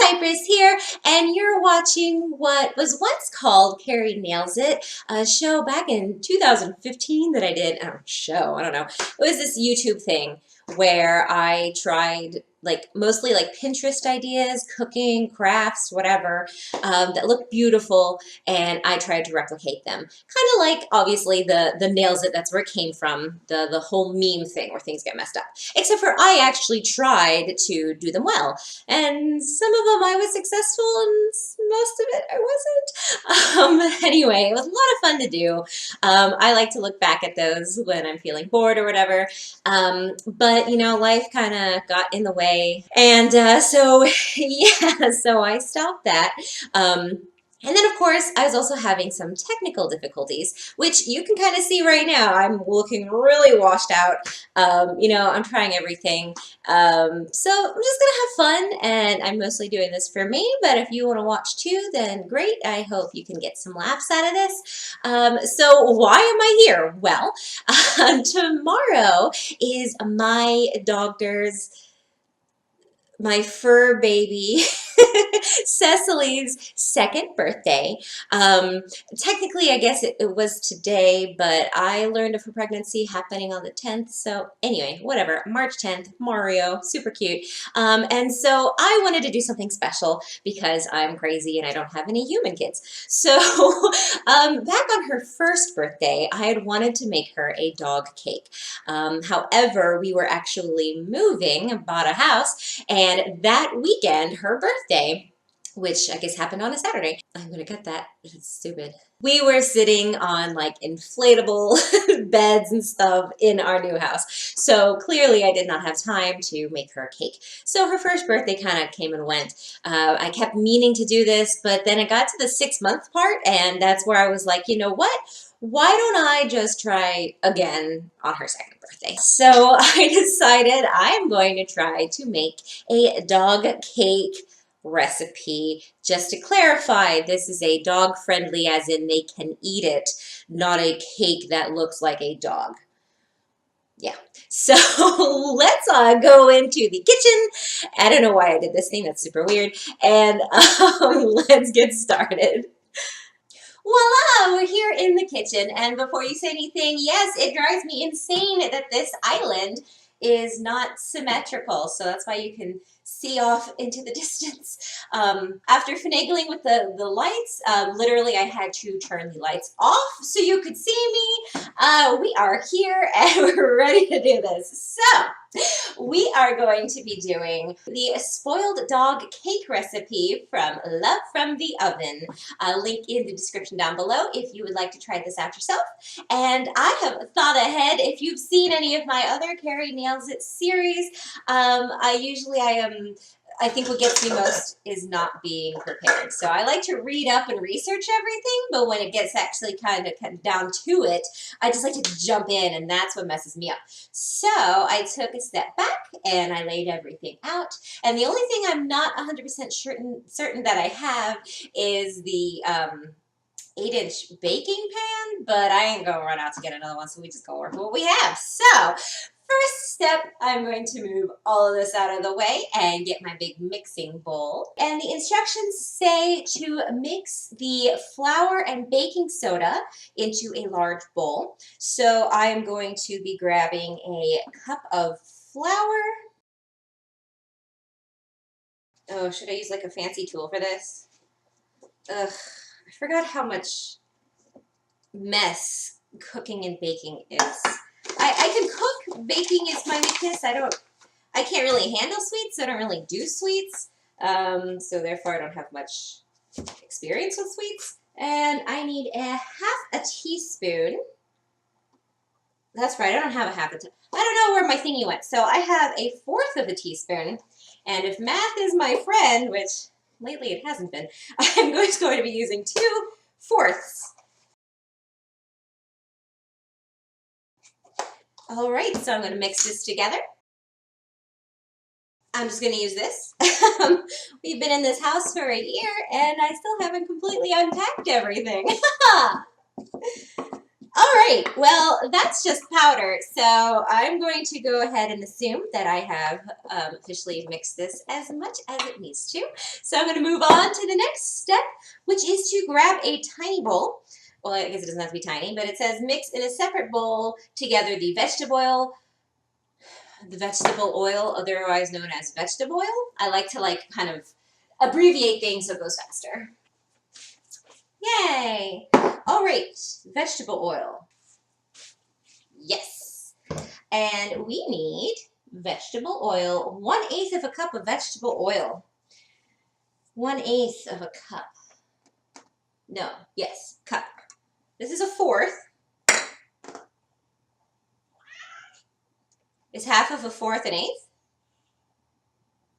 Psypris here, and you're watching what was once called CARI Nails It, a show back in 2015 that I did. I don't know. It was this YouTube thing where I tried mostly Pinterest ideas, cooking, crafts, whatever, that looked beautiful, and I tried to replicate them. Kind of like, obviously, the Nails It, that's where it came from, the whole meme thing where things get messed up. Except for I actually tried to do them well. And some of them I was successful, and most of it I wasn't. Anyway, it was a lot of fun to do. I like to look back at those when I'm feeling bored or whatever. But, you know, life kind of got in the way. And so, yeah, so I stopped that. And then, of course, I was also having some technical difficulties, which you can kind of see right now. I'm looking really washed out. You know, I'm trying everything. So I'm just going to have fun, and I'm mostly doing this for me. But if you want to watch too, then great. I hope you can get some laughs out of this. So why am I here? Well, tomorrow is my fur baby, Cecily's second birthday. Technically, I guess it was today, but I learned of her pregnancy happening on the 10th. So anyway, whatever, March 10th, Mario, super cute. And so I wanted to do something special because I'm crazy and I don't have any human kids. So back on her first birthday, I had wanted to make her a dog cake. However, we were actually moving, bought a house, and that weekend, her birthday, which I guess happened on a Saturday. I'm gonna cut that. It's stupid. We were sitting on inflatable beds and stuff in our new house. So clearly I did not have time to make her a cake. So her first birthday kind of came and went. I kept meaning to do this, but then it got to the 6-month part, and that's where I was like, you know what? Why don't I just try again on her second birthday? So I decided I'm going to try to make a dog cake recipe. Just to clarify, this is a dog friendly, as in they can eat it, not a cake that looks like a dog. Yeah, so let's go into the kitchen. I don't know why I did this thing, that's super weird, and let's get started. Voila, we're here in the kitchen, and before you say anything, yes, it drives me insane that this island is not symmetrical, so that's why you can see off into the distance. After finagling with the lights, literally I had to turn the lights off so you could see me. We are here and we're ready to do this. So, we are going to be doing the spoiled dog cake recipe from Love from the Oven. Link in the description down below if you would like to try this out yourself. And I have thought ahead. If you've seen any of my other CARI Nails It series, I think what gets me most is not being prepared. So I like to read up and research everything, but when it gets actually kind of down to it, I just like to jump in, and that's what messes me up. So I took a step back and I laid everything out. And the only thing I'm not 100% certain that I have is the 8-inch baking pan, but I ain't gonna run out to get another one, so we just go work with what we have. So first step, I'm going to move all of this out of the way and get my big mixing bowl. And the instructions say to mix the flour and baking soda into a large bowl. So I am going to be grabbing a cup of flour. Oh, should I use a fancy tool for this? Ugh, I forgot how much mess cooking and baking is. I can cook. Baking is my weakness. I can't really handle sweets. I don't really do sweets. So therefore I don't have much experience with sweets. And I need half a teaspoon. That's right, I don't have a half a teaspoon. I don't know where my thingy went. So I have 1/4 of a teaspoon. And if math is my friend, which lately it hasn't been, I'm going to be using 2/4. All right, so I'm going to mix this together. I'm just going to use this. We've been in this house for a year, and I still haven't completely unpacked everything. All right, well, that's just powder, so I'm going to go ahead and assume that I have officially mixed this as much as it needs to. So I'm going to move on to the next step, which is to grab a tiny bowl. Well, I guess it doesn't have to be tiny, but it says mix in a separate bowl together the vegetable oil, otherwise known as vegetable oil. I like to kind of abbreviate things so it goes faster. Yay! All right, vegetable oil. Yes. And we need vegetable oil, 1/8 of a cup of vegetable oil. 1/8 of a cup. No, yes, cup. This is a 1/4. Is half of a 1/4 an 1/8?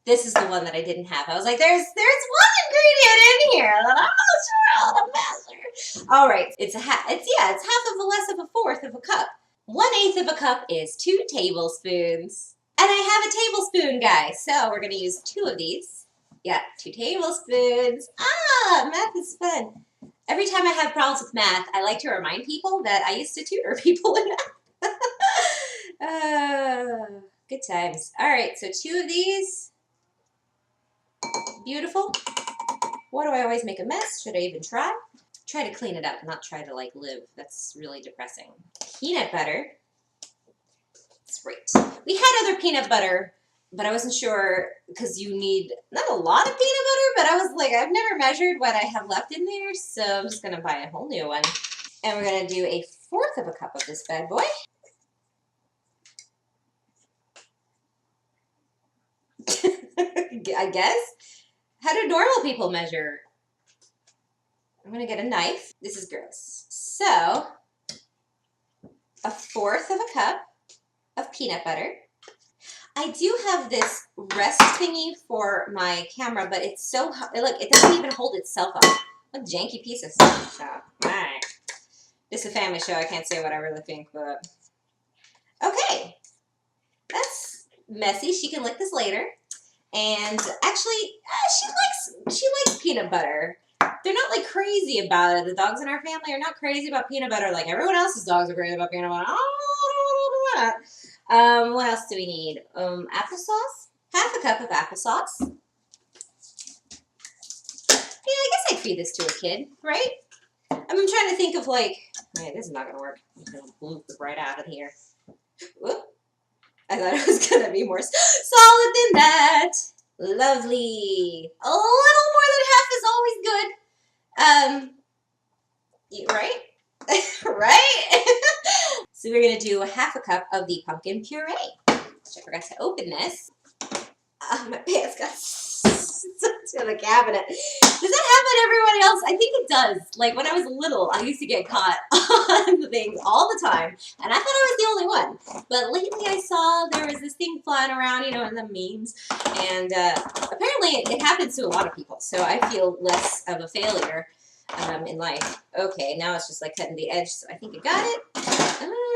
This is the one that I didn't have. I was like, there's one ingredient in here that I'm not sure how to measure. All right, it's half of a less of a 1/4 of a cup. 1/8 of a cup is 2 tablespoons. And I have a tablespoon, guys, so we're gonna use 2 of these. Yeah, 2 tablespoons. Ah, math is fun. Every time I have problems with math, I like to remind people that I used to tutor people in math. Good times. All right, so 2 of these. Beautiful. Why do I always make a mess? Should I even try? Try to clean it up, not try to live. That's really depressing. Peanut butter. That's right. We had other peanut butter, but I wasn't sure because you need not a lot of peanut butter, but I was like, I've never measured what I have left in there, so I'm just going to buy a whole new one. And we're going to do 1/4 of a cup of this bad boy. I guess. How do normal people measure? I'm going to get a knife. This is gross. So, 1/4 of a cup of peanut butter. I do have this rest thingy for my camera, but it's so hot. Look, it doesn't even hold itself up. What a janky piece of stuff. So, alright. This is a family show. I can't say what I really think, but... Okay. That's messy. She can lick this later. And actually, she likes peanut butter. They're not like crazy about it. The dogs in our family are not crazy about peanut butter like everyone else's dogs are crazy about peanut butter. What else do we need? Applesauce? 1/2 cup of applesauce. Yeah, I guess I'd feed this to a kid, right? I'm trying to think of wait, this is not gonna work. I'm gonna bloop it right out of here. Whoop. I thought it was going to be more solid than that. Lovely. A little more than half is always good. Right? Right? So we're going to do 1/2 cup of the pumpkin puree. Which I forgot to open this. My pants got stuck to the cabinet. Does that happen to everybody else? I think it does. Like when I was little, I used to get caught on things all the time. And I thought I was the only one. But lately I saw there was this thing flying around, in the memes. And apparently it happens to a lot of people. So I feel less of a failure in life. Okay, now it's just like cutting the edge. So I think I got it.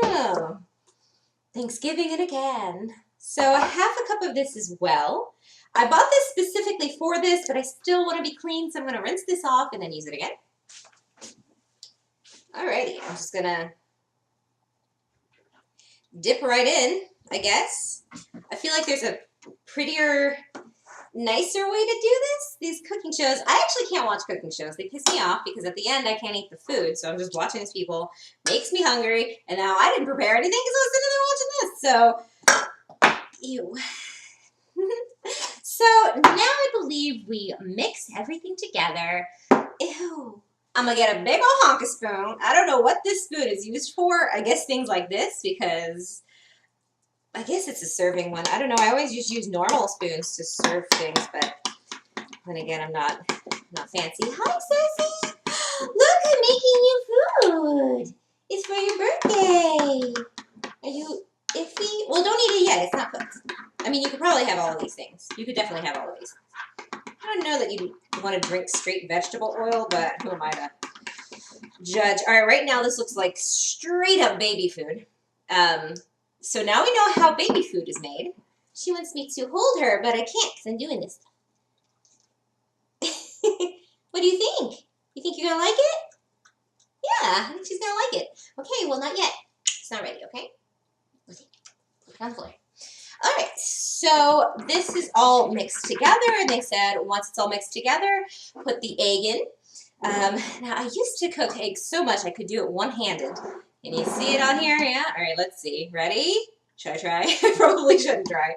Oh. Thanksgiving in a can. So 1/2 cup of this as well. I bought this specifically for this, but I still want to be clean, so I'm going to rinse this off and then use it again. Alrighty, I'm just going to dip right in, I guess. I feel like there's a prettier, nicer way to do this. These cooking shows, I actually can't watch cooking shows. They piss me off because at the end I can't eat the food, so I'm just watching these people. Makes me hungry, and now I didn't prepare anything because I was sitting there watching this, so... Ew. So now I believe we mix everything together. Ew. I'm gonna get a big old honka spoon. I don't know what this spoon is used for. I guess things like this because I guess it's a serving one. I don't know. I always just use normal spoons to serve things, but then again, I'm not fancy. Hi, Cecily. Look, I'm making you food. It's for your birthday. Are you iffy? Well, don't eat it yet. It's not cooked. I mean, you could probably have all of these things. You could definitely have all of these. I don't know that you want to drink straight vegetable oil, but who am I to judge? All right, right now this looks like straight up baby food. So now we know how baby food is made. She wants me to hold her, but I can't because I'm doing this. What do you think? You think you're going to like it? Yeah, I think she's gonna like it. Okay, well, not yet. It's not ready, okay? Put it on the floor. All right, so this is all mixed together, and they said once it's all mixed together, put the egg in. Now, I used to cook eggs so much I could do it one-handed. Can you see it on here? Yeah? All right, let's see. Ready? Should I try? I probably shouldn't try.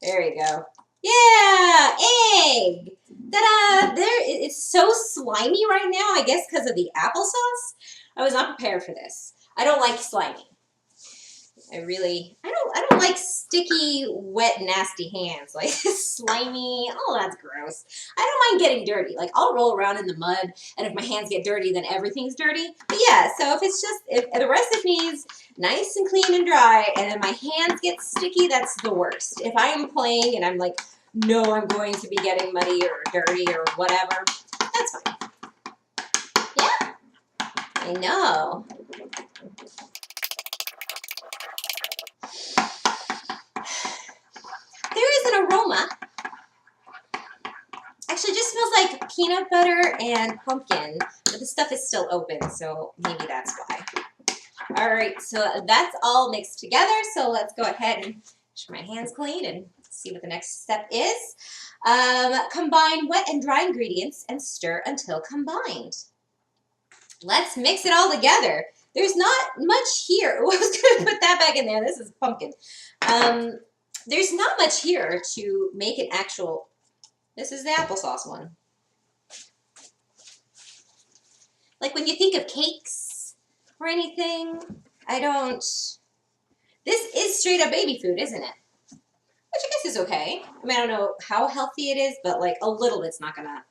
There you go. Yeah, egg. Ta-da! There, it's so slimy right now, I guess because of the applesauce. I was not prepared for this. I don't like slimy. I don't like sticky, wet, nasty hands. Like slimy, oh, that's gross. I don't mind getting dirty. Like I'll roll around in the mud, and if my hands get dirty, then everything's dirty. But yeah, so if the recipe's nice and clean and dry, and then my hands get sticky, that's the worst. If I am playing and I'm like, no, I'm going to be getting muddy or dirty or whatever, that's fine. Yeah, I know. There is an aroma. Actually, it just smells like peanut butter and pumpkin, but the stuff is still open, so maybe that's why. All right, so that's all mixed together, so let's go ahead and wash my hands clean and see what the next step is. Combine wet and dry ingredients and stir until combined. Let's mix it all together. There's not much here. I was going to put that back in there. This is pumpkin. There's not much here to make an actual... This is the applesauce one. Like when you think of cakes or anything, I don't... This is straight up baby food, isn't it? Which I guess is okay. I mean, I don't know how healthy it is, but like a little bit's not gonna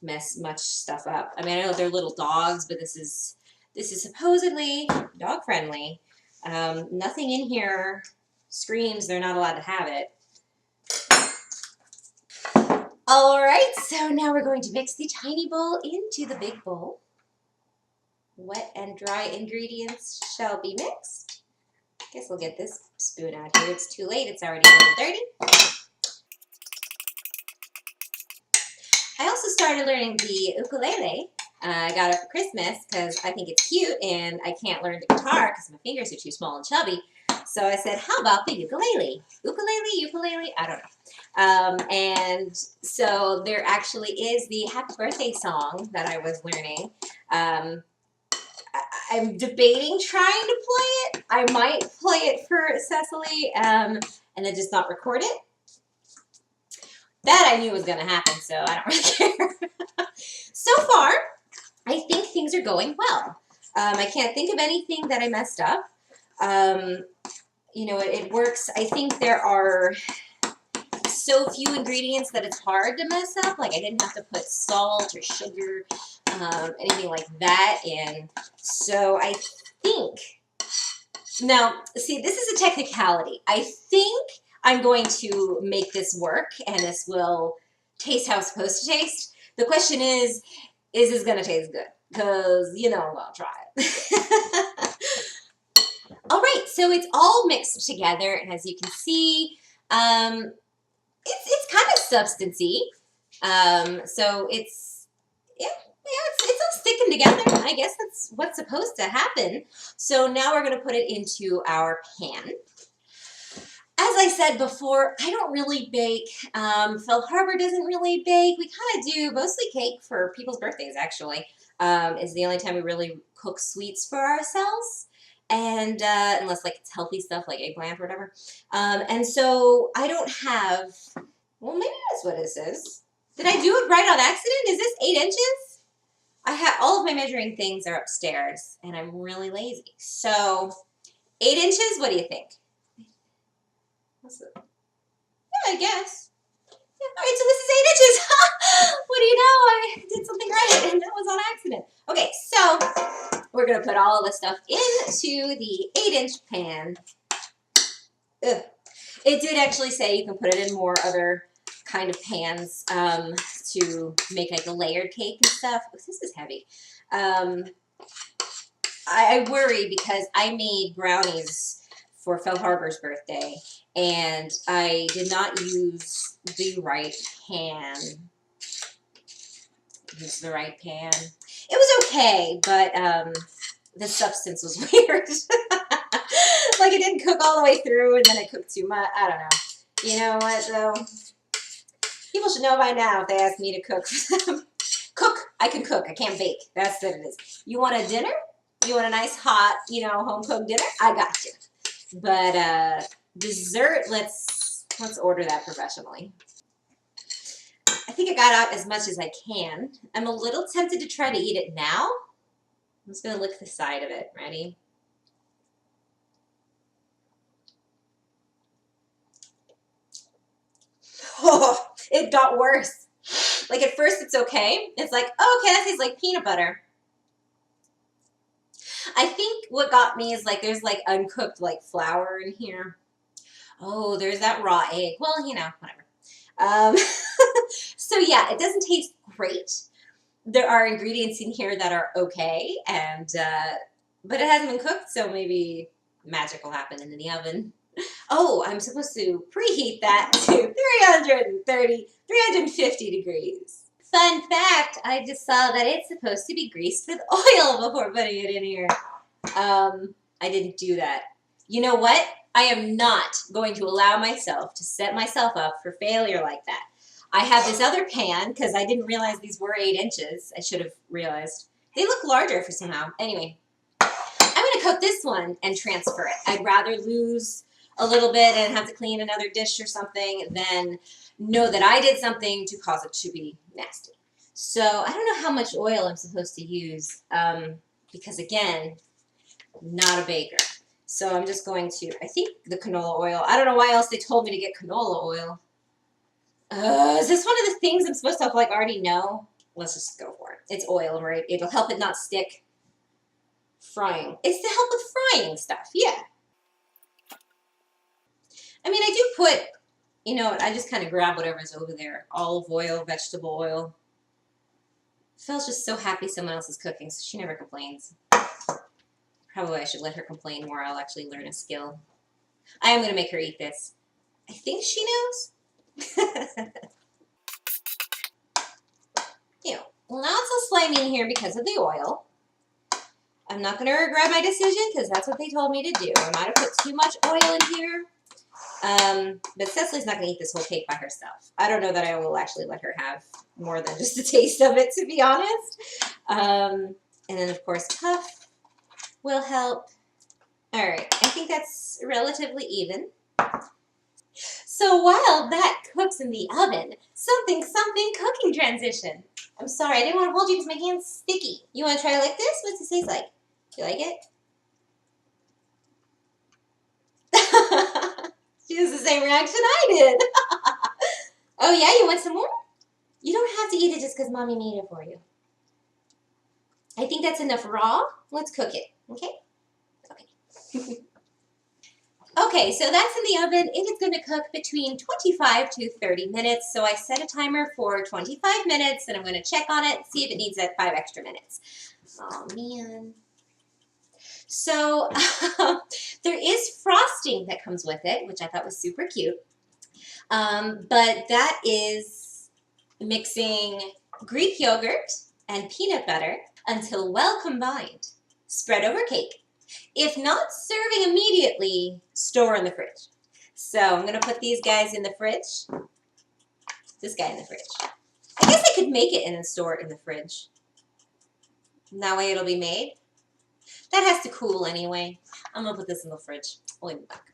mess much stuff up. I mean, I know they're little dogs, but this is supposedly dog friendly. Nothing in here screams they're not allowed to have it. All right, so now we're going to mix the tiny bowl into the big bowl. Wet and dry ingredients shall be mixed. I guess we'll get this spoon out here. It's too late. It's already a little dirty. I also started learning the ukulele. I got it for Christmas because I think it's cute and I can't learn the guitar because my fingers are too small and chubby. So I said, how about the ukulele? Ukulele, I don't know. And so there actually is the happy birthday song that I was learning. I'm debating trying to play it. I might play it for Cecily and then just not record it. That I knew was going to happen, so I don't really care. So far, I think things are going well. I can't think of anything that I messed up. You know, it works. I think there are so few ingredients that it's hard to mess up. Like I didn't have to put salt or sugar, anything like that in. So I think, now, see, this is a technicality. I think I'm going to make this work and this will taste how it's supposed to taste. The question is this going to taste good? Because, you know, I'm going to try it. All right, so it's all mixed together, and as you can see, it's kind of substancy. So it's all sticking together. I guess that's what's supposed to happen. So now we're going to put it into our pan. As I said before, I don't really bake. FellHarbor doesn't really bake. We kind of do mostly cake for people's birthdays, actually. Is the only time we really cook sweets for ourselves. And unless like it's healthy stuff like eggplant or whatever. And so I don't have, well, maybe that's what this is. Did I do it right on accident? Is this 8 inches? I have all of my measuring things are upstairs and I'm really lazy. So 8 inches, what do you think? What's it? Yeah, I guess. Yeah, all right, so this is 8 inches. What do you know? I did something right and that was on accident. Okay, so we're going to put all of this stuff into the 8-inch pan. Ugh. It did actually say you can put it in more other kind of pans to make like a layered cake and stuff. Oh, this is heavy. I worry because I made brownies for FellHarbor's birthday and I did not use the right pan. Use the right pan. It was okay, but the substance was weird. Like it didn't cook all the way through, and then it cooked too much. I don't know. You know what, though? People should know by now if they ask me to cook for them. Cook. I can cook. I can't bake. That's what it is. You want a dinner? You want a nice hot, home-cooked dinner? I got you. But dessert, let's order that professionally. I think I got out as much as I can. I'm a little tempted to try to eat it now. I'm just going to lick the side of it. Ready? Oh, it got worse. Like at first it's okay. It's like, oh, okay, that tastes like peanut butter. I think what got me is like there's like uncooked like flour in here. Oh, there's that raw egg. Well, whatever. So yeah, it doesn't taste great. There are ingredients in here that are okay, and but it hasn't been cooked, so maybe magic will happen in the oven. Oh, I'm supposed to preheat that to 350 degrees. Fun fact, I just saw that it's supposed to be greased with oil before putting it in here. I didn't do that. You know what? I am not going to allow myself to set myself up for failure like that. I have this other pan, because I didn't realize these were 8 inches. I should have realized. They look larger for somehow. Anyway, I'm going to cook this one and transfer it. I'd rather lose a little bit and have to clean another dish or something than know that I did something to cause it to be nasty. So I don't know how much oil I'm supposed to use because, again, not a baker. So I'm just going to, I think the canola oil. I don't know why else they told me to get canola oil. Is this one of the things I'm supposed to like already know? Let's just go for it. It's oil, right? It'll help it not stick. Frying. It's to help with frying stuff, yeah. I mean, I do put, I just kind of grab whatever's over there. Olive oil, vegetable oil. Phil's just so happy someone else is cooking, so she never complains. Probably I should let her complain more. I'll actually learn a skill. I am going to make her eat this. I think she knows. Well, now it's all slimy in here because of the oil. I'm not going to regret my decision because that's what they told me to do. I might have put too much oil in here. But Cecily's not going to eat this whole cake by herself. I don't know that I will actually let her have more than just a taste of it, to be honest. And then, of course, Puff will help. All right, I think that's relatively even. So while that cooks in the oven, something cooking transition. I'm sorry, I didn't want to hold you because my hand's sticky. You want to try like this? What's it taste like? Do you like it? She has the same reaction I did. Oh yeah, you want some more? You don't have to eat it just because Mommy made it for you. I think that's enough raw. Let's cook it, okay? Okay. Okay, so that's in the oven. It is going to cook between 25 to 30 minutes. So I set a timer for 25 minutes, and I'm going to check on it, see if it needs that 5 extra minutes. Oh, man. So there is frosting that comes with it, which I thought was super cute. But that is mixing Greek yogurt and peanut butter until well combined. Spread over cake. If not serving immediately, store in the fridge. So I'm going to put these guys in the fridge. This guy in the fridge. I guess I could make it and then store it in the fridge. And that way it'll be made. That has to cool anyway. I'm going to put this in the fridge. I'll leave it back.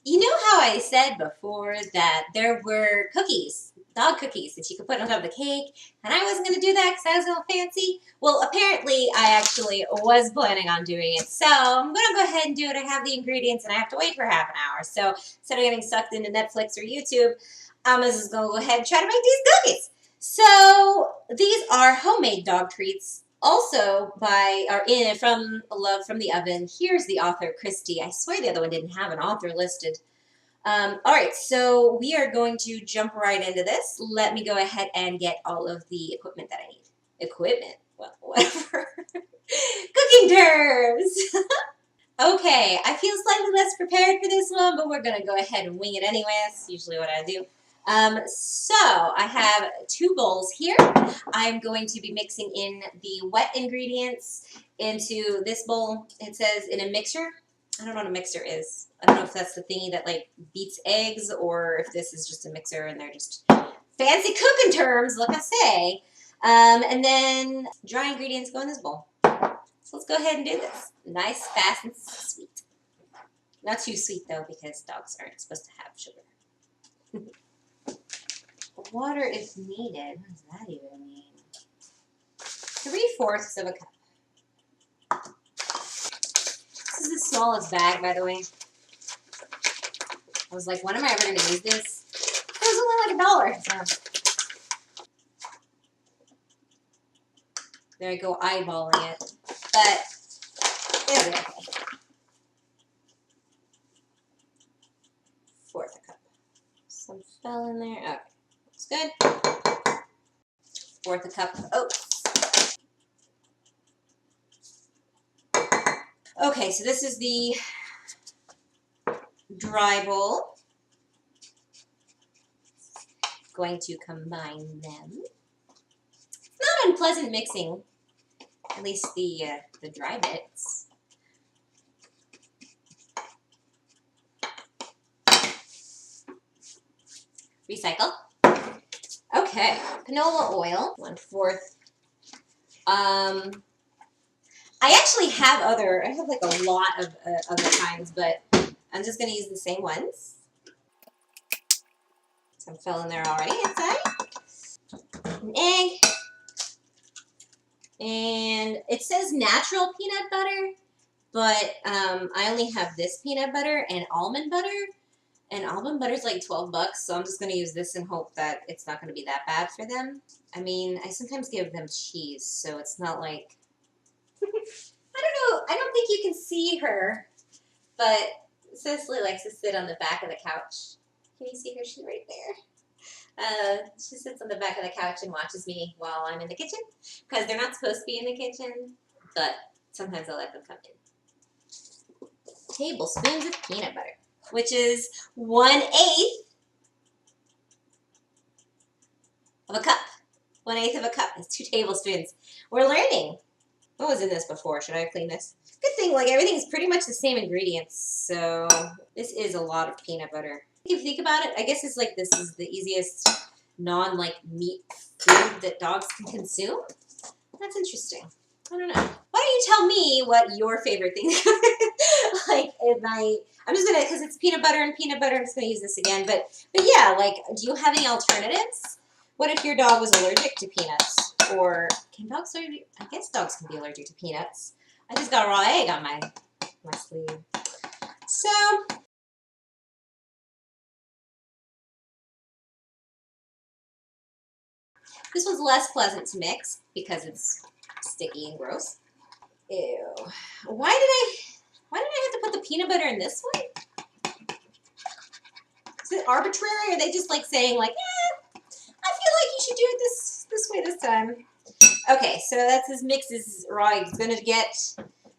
You know how I said before that there were cookies, dog cookies, that you could put on top of the cake, and I wasn't going to do that because I was a little fancy? Well, apparently I actually was planning on doing it, so I'm going to go ahead and do it. I have the ingredients, and I have to wait for half an hour, so instead of getting sucked into Netflix or YouTube, I'm just going to go ahead and try to make these cookies. So these are homemade dog treats. Also from Love from the Oven. Here's the author, Christy. I swear the other one didn't have an author listed. All right, so we are going to jump right into this. Let me go ahead and get all of the equipment that I need. Equipment? Well, whatever. Cooking terms! Okay, I feel slightly less prepared for this one, but we're going to go ahead and wing it anyway. That's usually what I do. So I have 2 bowls here. I'm going to be mixing in the wet ingredients into this bowl. It says in a mixer. I don't know what a mixer is. I don't know if that's the thingy that like beats eggs or if this is just a mixer and they're just fancy cooking terms, like I say. And then dry ingredients go in this bowl. So let's go ahead and do this. Nice, fast, and sweet. Not too sweet though because dogs aren't supposed to have sugar. Water if needed. What does that even mean? 3/4 of a cup. This is the smallest bag, by the way. I was like, when am I ever going to use this? It was only like $1. So. There I go, eyeballing it. But it'll be okay. 1/4 cup. Some fell in there. Okay, looks good. 1/4 cup of oats. Okay, so this is the dry bowl. Going to combine them. It's not unpleasant mixing, at least the dry bits. Recycle. Okay, canola oil, 1/4. I actually have I have like a lot of other kinds, but I'm just going to use the same ones. Some fell in there already inside. An egg. And it says natural peanut butter, but I only have this peanut butter and almond butter. And almond butter is like $12, so I'm just going to use this and hope that it's not going to be that bad for them. I mean, I sometimes give them cheese, so it's not like... I don't know. I don't think you can see her, but Cecily likes to sit on the back of the couch. Can you see her? She's right there. She sits on the back of the couch and watches me while I'm in the kitchen, because they're not supposed to be in the kitchen, but sometimes I let them come in. Tablespoons of peanut butter, which is 1/8 of a cup. 1/8 of a cup is 2 tablespoons. We're learning. What was in this before? Should I clean this? Good thing, like, everything's pretty much the same ingredients, so this is a lot of peanut butter. If you think about it, I guess it's like this is the easiest non-like meat food that dogs can consume. That's interesting. I don't know. Why don't you tell me what your favorite thing is? Like, I'm just gonna, because it's peanut butter and peanut butter, I'm just gonna use this again. But yeah, like, do you have any alternatives? What if your dog was allergic to peanuts? Or can dogs allergic? I guess dogs can be allergic to peanuts. I just got a raw egg on my sleeve. So this one's less pleasant to mix because it's sticky and gross. Ew. Why did I have to put the peanut butter in this one? Is it arbitrary? Or are they just like saying like, I feel like you should do it this way this time. Okay, so that's as mixed as raw egg's gonna get.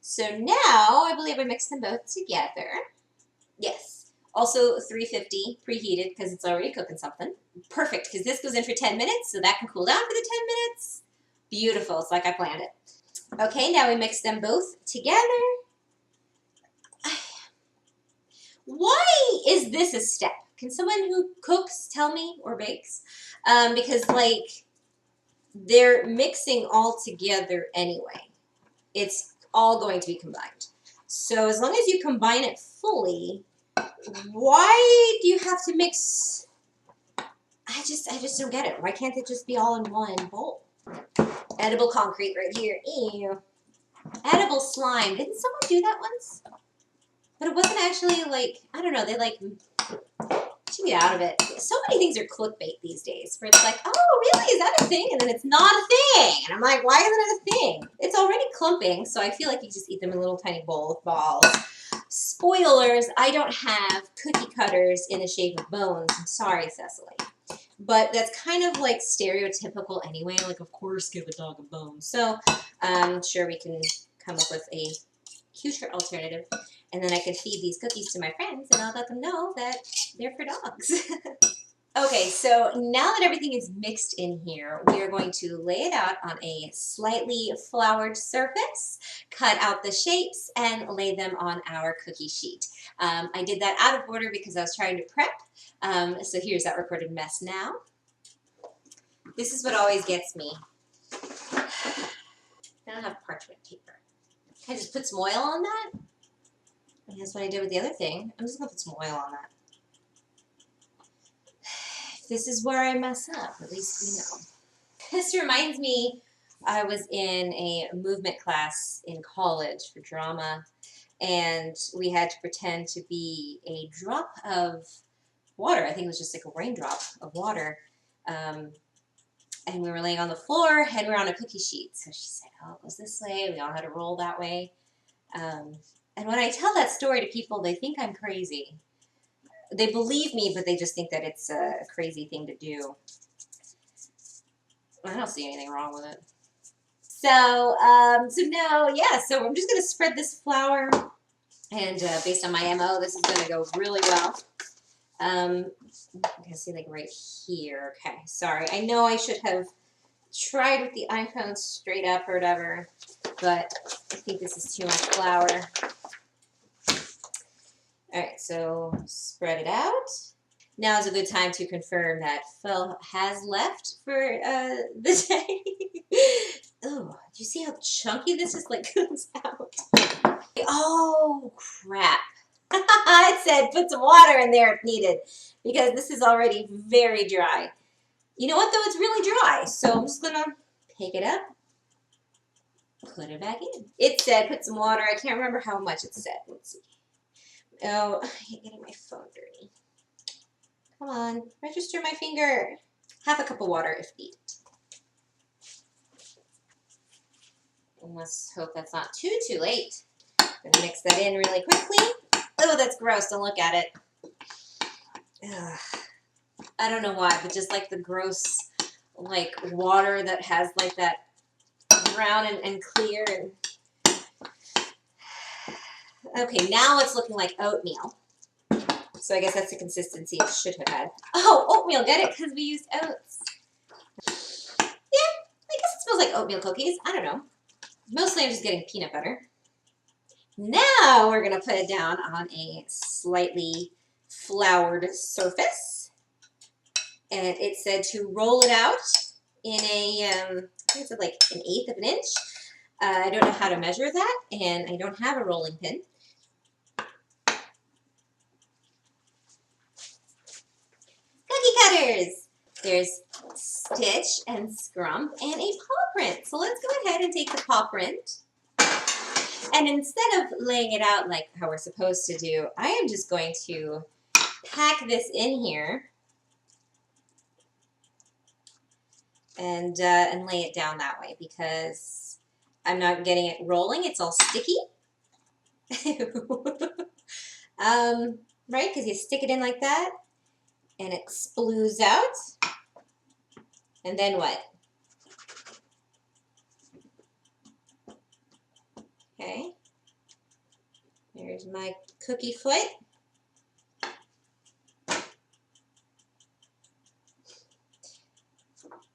So now I believe I mixed them both together. Yes. Also 350 preheated because it's already cooking something. Perfect, because this goes in for 10 minutes, so that can cool down for the 10 minutes. Beautiful, it's like I planned it. Okay, now we mix them both together. Why is this a step? Can someone who cooks tell me, or bakes? Because, like, they're mixing all together anyway. It's all going to be combined. So as long as you combine it fully, why do you have to mix? I just don't get it. Why can't it just be all in one bowl? Edible concrete right here. Ew. Edible slime. Didn't someone do that once? But it wasn't actually like, I don't know, they like, should be out of it. So many things are clickbait these days where it's like, oh, really? Is that a thing? And then it's not a thing. And I'm like, why isn't it a thing? It's already clumping, so I feel like you just eat them in a little tiny bowl with balls. Spoilers, I don't have cookie cutters in the shape of bones. I'm sorry, Cecily. But that's kind of like stereotypical anyway. Like, of course, give a dog a bone. So I'm sure we can come up with a cuter alternative. And then I can feed these cookies to my friends, and I'll let them know that they're for dogs. Okay, so now that everything is mixed in here, we are going to lay it out on a slightly floured surface, cut out the shapes, and lay them on our cookie sheet. I did that out of order because I was trying to prep. So here's that recorded mess now. This is what always gets me. I don't have parchment paper. Can I just put some oil on that? And that's what I did with the other thing. I'm just going to put some oil on that. This is where I mess up, at least we know. This reminds me, I was in a movement class in college for drama, and we had to pretend to be a drop of water. I think it was just like a raindrop of water. And we were laying on the floor, and we were on a cookie sheet. So she said, oh, it goes this way. We all had to roll that way. And when I tell that story to people, they think I'm crazy. They believe me, but they just think that it's a crazy thing to do. I don't see anything wrong with it. So now, yeah, so I'm just going to spread this flour, and based on my MO, this is going to go really well. I can see like right here. Okay, sorry. I know I should have tried with the iPhone straight up or whatever, but I think this is too much flour. All right, so spread it out. Now is a good time to confirm that Phil has left for the day. Oh, do you see how chunky this is? Like comes out. Oh crap! It said put some water in there if needed because this is already very dry. You know what though? It's really dry, so I'm just gonna pick it up, put it back in. It said put some water. I can't remember how much it said. Let's see. Oh, I hate getting my phone dirty. Come on, register my finger. Half a cup of water if needed. And let's hope that's not too late. Gonna mix that in really quickly. Oh, that's gross. Don't look at it. Ugh. I don't know why, but just like the gross, like water that has like that brown and clear. And okay, now it's looking like oatmeal. So I guess that's the consistency it should have had. Oh, oatmeal, get it? Because we used oats. Yeah, I guess it smells like oatmeal cookies. I don't know. Mostly I'm just getting peanut butter. Now we're going to put it down on a slightly floured surface. And it said to roll it out in a, I think it's like 1/8 of an inch. I don't know how to measure that, and I don't have a rolling pin. Cookie cutters! There's stitch and scrump and a paw print. So let's go ahead and take the paw print. And instead of laying it out like how we're supposed to do, I am just going to pack this in here and lay it down that way because I'm not getting it rolling. It's all sticky. Right? Because you stick it in like that and it sploos out. And then what? Okay. There's my cookie foot.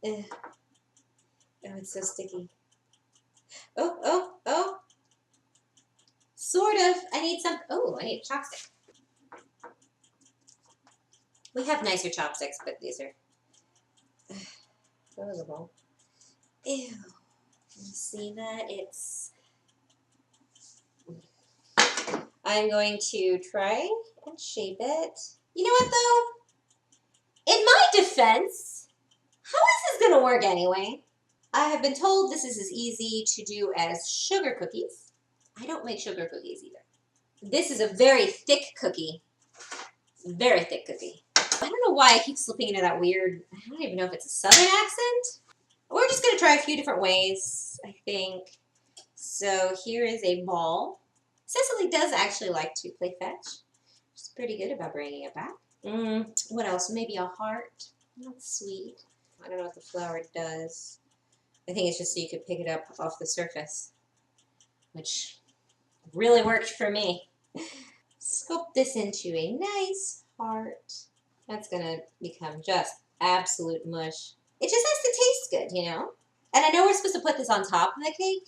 Ugh. Oh, it's so sticky. Oh. Sort of. I need some. Oh, I need a chopstick. We have nicer chopsticks, but these are disposable. Ew. You see that? It's. I'm going to try and shape it. You know what, though? In my defense, how is this going to work anyway? I have been told this is as easy to do as sugar cookies. I don't make sugar cookies either. This is a very thick cookie. Very thick cookie. I don't know why I keep slipping into that weird, I don't even know if it's a southern accent. We're just going to try a few different ways, I think. So here is a ball. Cecily does actually like to play fetch. She's pretty good about bringing it back. What else? Maybe a heart. That's sweet. I don't know what the flour does. I think it's just so you could pick it up off the surface, which really worked for me. Sculpt this into a nice heart. That's gonna become just absolute mush. It just has to taste good, you know? And I know we're supposed to put this on top of the cake.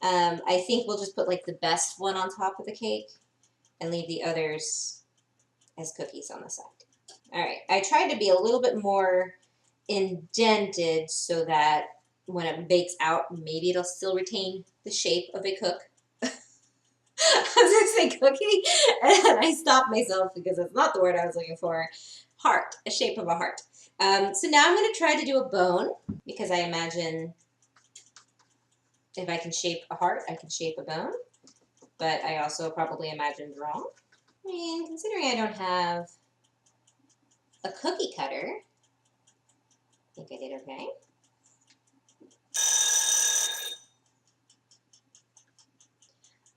I think we'll just put like the best one on top of the cake and leave the others as cookies on the side. All right, I tried to be a little bit more indented so that when it bakes out, maybe it'll still retain the shape of a cook. I was going to say cookie, and I stopped myself because that's not the word I was looking for. Heart, a shape of a heart. So now I'm going to try to do a bone because I imagine if I can shape a heart, I can shape a bone. But I also probably imagined wrong. I mean, considering I don't have a cookie cutter, I think I did okay.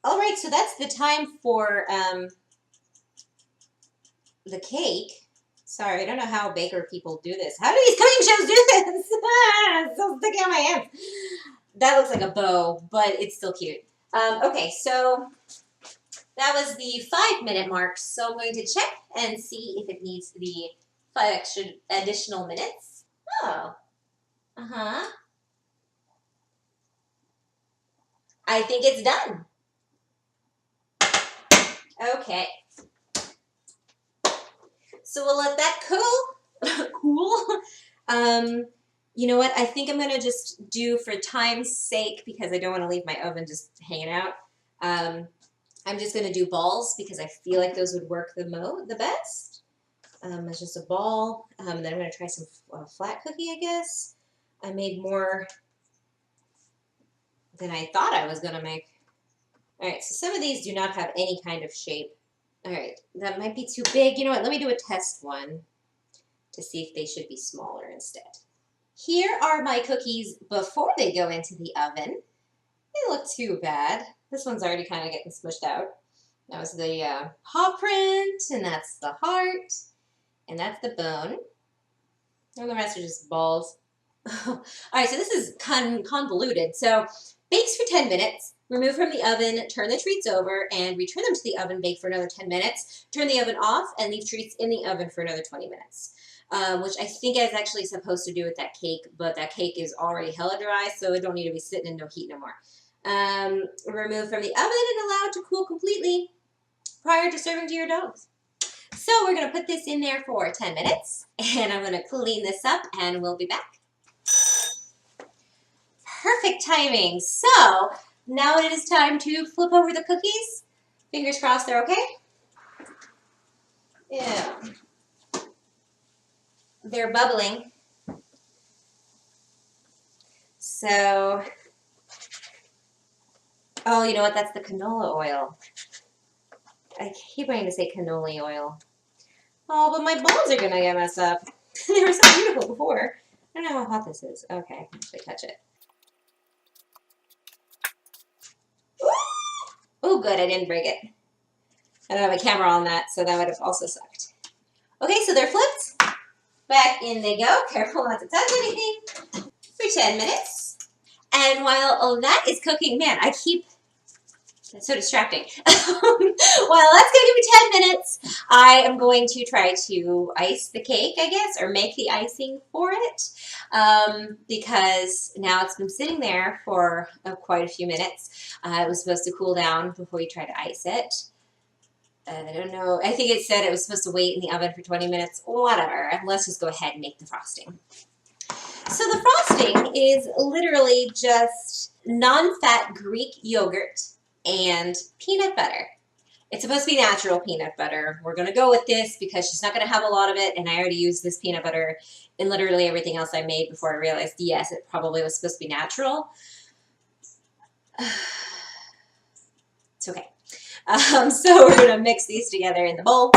All right, so that's the time for the cake. Sorry, I don't know how baker people do this. How do these cooking shows do this? It's so sticky on my hands. That looks like a bow, but it's still cute. Okay, so that was the 5-minute mark. So I'm going to check and see if it needs the 5 additional minutes. Oh, uh-huh. I think it's done. Okay. So we'll let that cool. Cool. You know what? I think I'm going to just do, for time's sake, because I don't want to leave my oven just hanging out, I'm just going to do balls because I feel like those would work the best. It's just a ball. Then I'm going to try some flat cookie, I guess. I made more than I thought I was going to make. All right, so some of these do not have any kind of shape. All right, that might be too big. You know what? Let me do a test one to see if they should be smaller instead. Here are my cookies before they go into the oven. They look too bad. This one's already kind of getting smushed out. That was the paw print, and that's the heart, and that's the bone. And the rest are just balls. All right, so this is convoluted. So bakes for 10 minutes. Remove from the oven, turn the treats over, and return them to the oven, bake for another 10 minutes. Turn the oven off and leave treats in the oven for another 20 minutes, which I think I was actually supposed to do with that cake, but that cake is already hella dry, so it don't need to be sitting in no heat no more. Remove from the oven and allow it to cool completely prior to serving to your dogs. So we're going to put this in there for 10 minutes, and I'm going to clean this up, and we'll be back. Perfect timing. So now it is time to flip over the cookies. Fingers crossed they're okay. Yeah. They're bubbling. So, oh, you know what? That's the canola oil. I keep wanting to say cannoli oil. Oh, but my balls are going to get messed up. They were so beautiful before. I don't know how hot this is. Okay, I can actually touch it. Oh, good, I didn't break it. I don't have a camera on that, so that would have also sucked. Okay, so they're flipped. Back in they go. Careful not to touch anything. For 10 minutes. And while all that is cooking, man, that's so distracting. While that's cooking for 10 minutes, I am going to try to ice the cake, I guess, or make the icing for it. Because now it's been sitting there for quite a few minutes. It was supposed to cool down before you try to ice it. I don't know. I think it said it was supposed to wait in the oven for 20 minutes. Whatever. Let's just go ahead and make the frosting. So the frosting is literally just non-fat Greek yogurt and peanut butter. It's supposed to be natural peanut butter. We're going to go with this because she's not going to have a lot of it, and I already used this peanut butter in literally everything else I made before I realized, yes, it probably was supposed to be natural. It's okay. So we're going to mix these together in the bowl.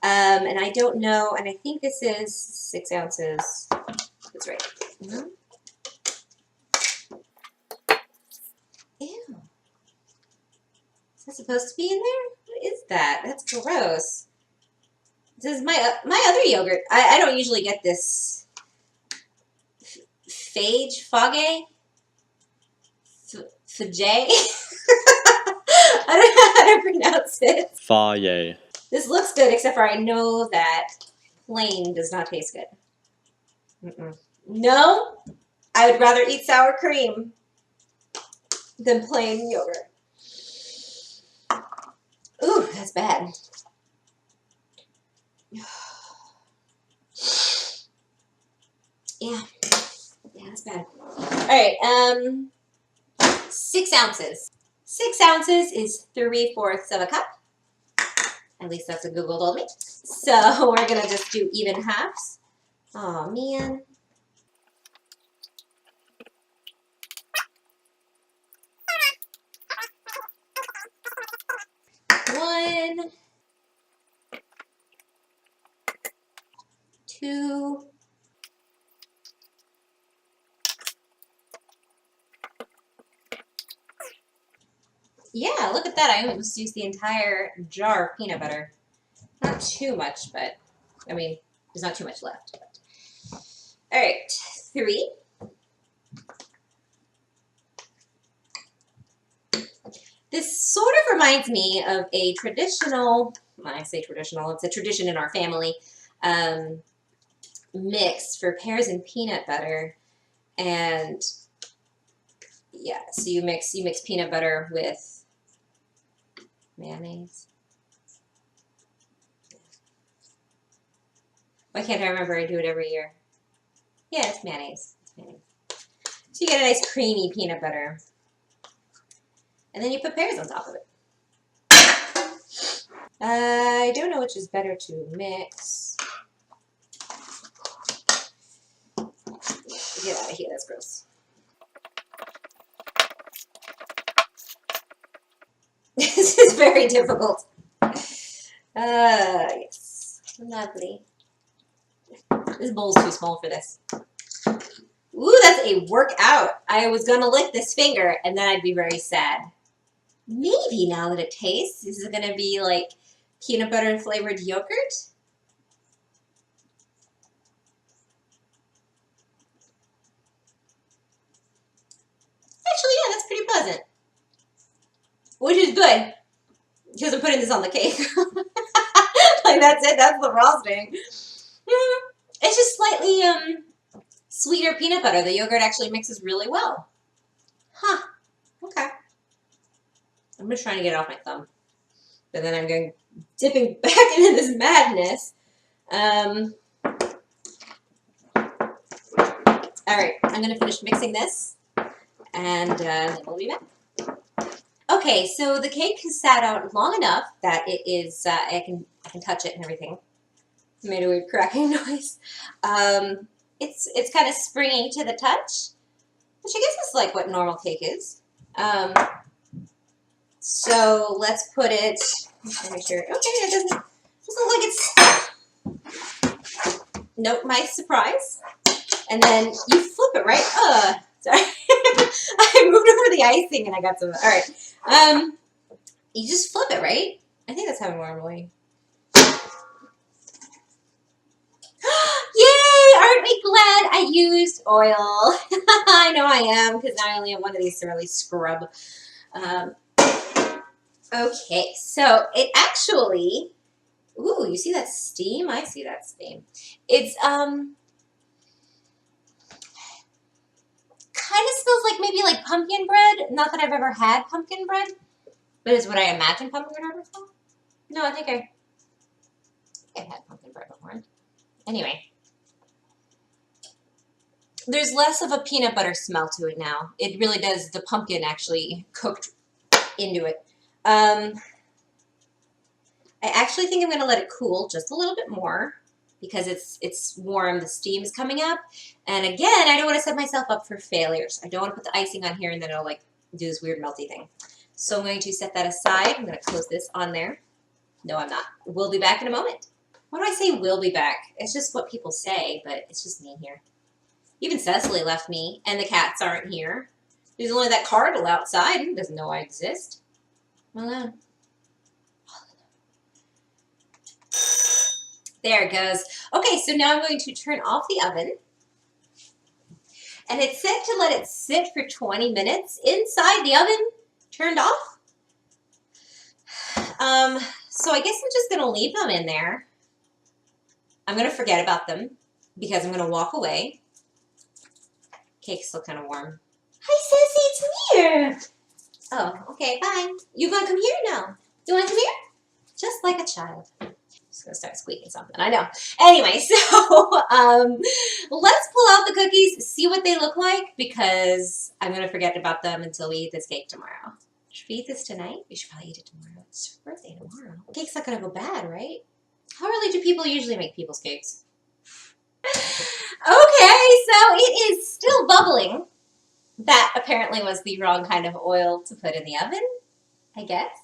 And I don't know, and I think this is 6 ounces. That's right. Mm-hmm. Ew. Is that supposed to be in there? What is that? That's gross. This is my other yogurt. I don't usually get this fage. I don't know how to pronounce it. Faye. This looks good, except for I know that plain does not taste good. Mm-mm. No, I would rather eat sour cream than plain yogurt. Ooh, that's bad. Yeah, that's bad. All right, 6 ounces. 6 ounces is 3/4 of a cup. At least that's what Google told me. So we're gonna just do even halves. Oh man. 1, 2. Yeah, look at that. I almost used the entire jar of peanut butter. Not too much, but I mean, there's not too much left. But. All right, 3. This sort of reminds me of a traditional, when I say traditional, it's a tradition in our family, mix for pears and peanut butter. And yeah, so you mix peanut butter with mayonnaise. Why can't I remember? I do it every year. Yeah, it's mayonnaise. It's mayonnaise. So you get a nice creamy peanut butter. And then you put pears on top of it. I don't know which is better to mix. Get out of here, that's gross. This is very difficult. Yes. Lovely. This bowl's too small for this. Ooh, that's a workout. I was gonna lick this finger and then I'd be very sad. Maybe now that it tastes, is it gonna be like peanut butter flavored yogurt? Actually, yeah, that's pretty pleasant. Which is good, because I'm putting this on the cake. Like, that's it, that's the frosting. It's just slightly sweeter peanut butter. The yogurt actually mixes really well. Huh, okay. I'm just trying to get it off my thumb. But then I'm going dipping back into this madness. All right, I'm going to finish mixing this, and then we'll be back. Okay, so the cake has sat out long enough that it is, I can touch it and everything. It made a weird cracking noise. It's kind of springy to the touch, which I guess is like what normal cake is. So let's put it, let me make sure, okay, it doesn't look like it's, nope, my surprise. And then you flip it, right? Sorry. I moved over the icing and I got some, all right. You just flip it, right? I think that's how normally. Yay! Aren't we glad I used oil? I know I am, because now I only have one of these to really scrub. Okay, so it actually, ooh, you see that steam? I see that steam. It's, kind of smells like maybe like pumpkin bread. Not that I've ever had pumpkin bread, but it's what I imagine pumpkin bread would smell. No, I think I've had pumpkin bread before. Anyway. There's less of a peanut butter smell to it now. It really does, the pumpkin actually cooked into it. I actually think I'm going to let it cool just a little bit more because it's warm. The steam is coming up. And again, I don't want to set myself up for failures. I don't want to put the icing on here and then it'll like do this weird melty thing. So I'm going to set that aside. I'm going to close this on there. No, I'm not. We'll be back in a moment. Why do I say we'll be back? It's just what people say, but it's just me here. Even Cecily left me, and the cats aren't here. There's only that cardinal outside. He doesn't know I exist. Well, there it goes. Okay, so now I'm going to turn off the oven. And it's set to let it sit for 20 minutes inside the oven, turned off. So I guess I'm just going to leave them in there. I'm going to forget about them because I'm going to walk away. Cake's still kind of warm. Hi, Ceci, it's me here. Oh, okay, bye. You going to come here? No. You want to come here? Just like a child. Just gonna start squeaking something. I know. Anyway, so let's pull out the cookies, see what they look like, because I'm gonna forget about them until we eat this cake tomorrow. Should we eat this tonight? We should probably eat it tomorrow. It's your birthday tomorrow. Cake's not gonna go bad, right? How early do people usually make people's cakes? Okay, so it is still bubbling. That apparently was the wrong kind of oil to put in the oven, I guess.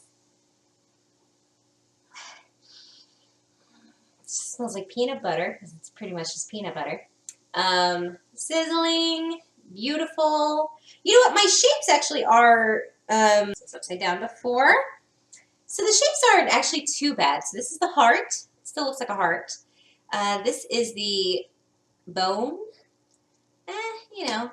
Smells like peanut butter, because it's pretty much just peanut butter. Sizzling, beautiful. You know what? My shapes actually are it's upside down before. So the shapes aren't actually too bad. So this is the heart. Still looks like a heart. This is the bone. You know,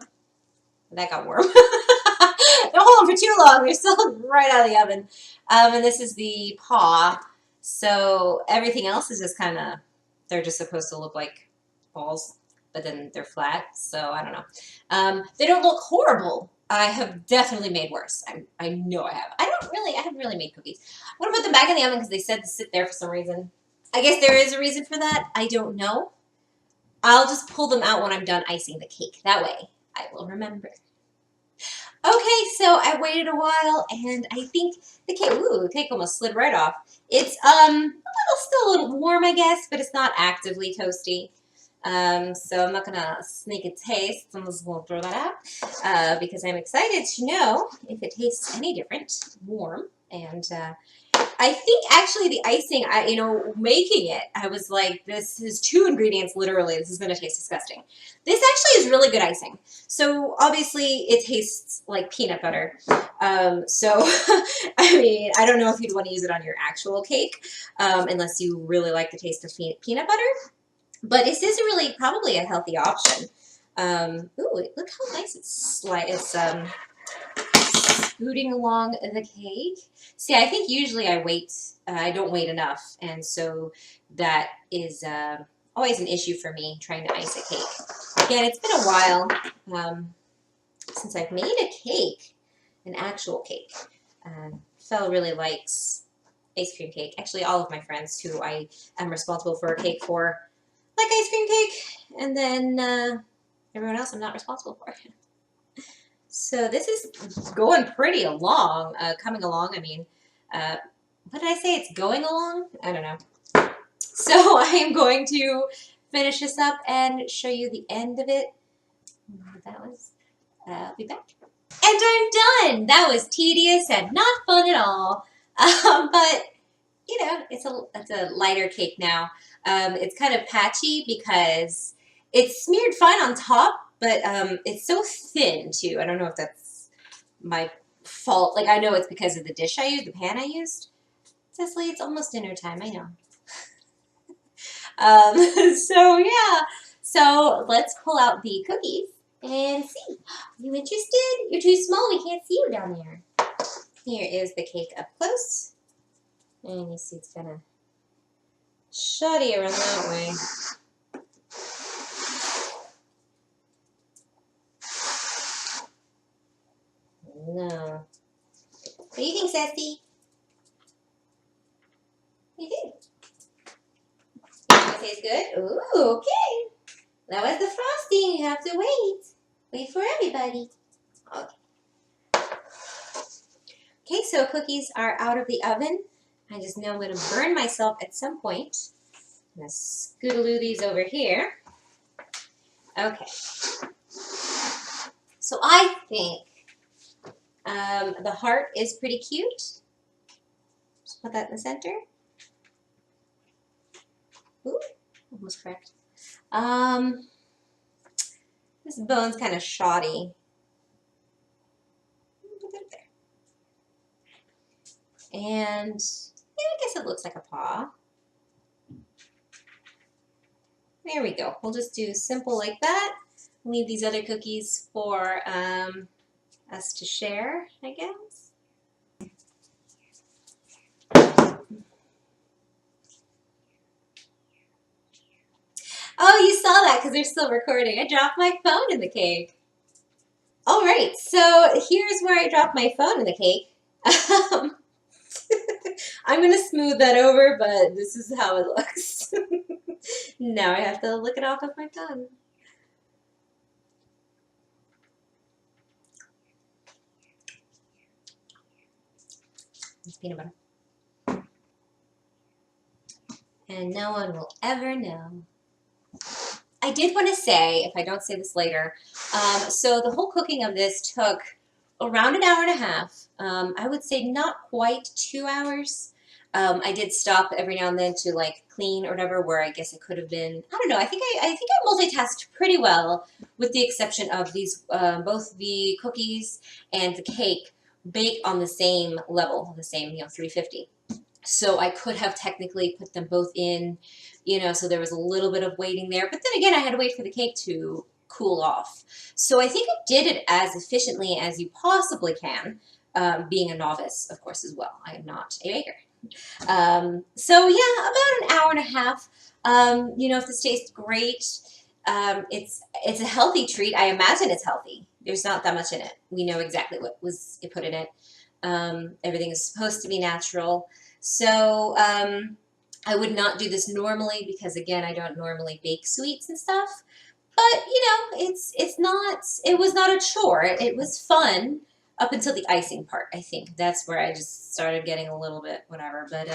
that got warm. Don't hold them for too long. They're still right out of the oven. And this is the paw. So everything else is just kind of, they're just supposed to look like balls, but then they're flat. So I don't know. They don't look horrible. I have definitely made worse. I know I have. I haven't really made cookies. I'm going to put them back in the oven because they said to sit there for some reason. I guess there is a reason for that. I don't know. I'll just pull them out when I'm done icing the cake. That way I will remember. Okay, so I waited a while, and I think the cake almost slid right off. It's still a little warm, I guess, but it's not actively toasty. So I'm not gonna sneak a taste. I'm just gonna throw that out because I'm excited to know if it tastes any different, warm. And I think actually the icing, making it, I was like, this is 2 ingredients, literally. This is going to taste disgusting. This actually is really good icing. So obviously it tastes like peanut butter. So, I mean, I don't know if you'd want to use it on your actual cake unless you really like the taste of peanut butter. But this is really probably a healthy option. Ooh, look how nice it's scooting along the cake. See, I think usually I don't wait enough, and so that is always an issue for me trying to ice a cake. Again, it's been a while since I've made a cake, an actual cake. Phil really likes ice cream cake. Actually, all of my friends who I am responsible for a cake for like ice cream cake, and then everyone else I'm not responsible for. So this is going pretty along, coming along. I mean, what did I say? It's going along? I don't know. So I am going to finish this up and show you the end of it. I'll be back. And I'm done. That was tedious and not fun at all. But, you know, it's a lighter cake now. It's kind of patchy because it's smeared fine on top, but it's so thin, too. I don't know if that's my fault. Like, I know it's because of the dish I used, the pan I used. Cecily, it's almost dinner time. I know. So, yeah. So, let's pull out the cookies and see. Are you interested? You're too small. We can't see you down there. Here is the cake up close. And you see it's kind of shoddy around that way. No. What do you think, Sassy? What do you think? It tastes good? Ooh, okay. That was the frosting. You have to wait. Wait for everybody. Okay. Okay, so cookies are out of the oven. I just know I'm going to burn myself at some point. I'm going to scootaloo these over here. Okay. So I think the heart is pretty cute. Just put that in the center. Ooh, almost correct. This bone's kind of shoddy. Put that there. And yeah, I guess it looks like a paw. There we go. We'll just do simple like that. Leave these other cookies for us to share, I guess. because they're still recording. I dropped my phone in the cake. All right, so here's where I dropped my phone in the cake. I'm going to smooth that over, but this is how it looks. Now I have to lick it off of my tongue. It's peanut butter. And no one will ever know. I did want to say, if I don't say this later, so the whole cooking of this took around an hour and a half. I would say not quite 2 hours. I did stop every now and then to like clean or whatever, where I guess it could have been, I don't know, I think I multitasked pretty well, with the exception of these, both the cookies and the cake baked on the same level, the same, 350. So I could have technically put them both in, so there was a little bit of waiting there. But then again, I had to wait for the cake to cool off. So I think I did it as efficiently as you possibly can, being a novice, of course, as well. I am not a baker. So yeah, about an hour and a half. If this tastes great, it's a healthy treat. I imagine it's healthy. There's not that much in it. We know exactly what was put in it. Everything is supposed to be natural. So I would not do this normally because, again, I don't normally bake sweets and stuff. But, it was not a chore. It was fun up until the icing part, I think. That's where I just started getting a little bit whatever. But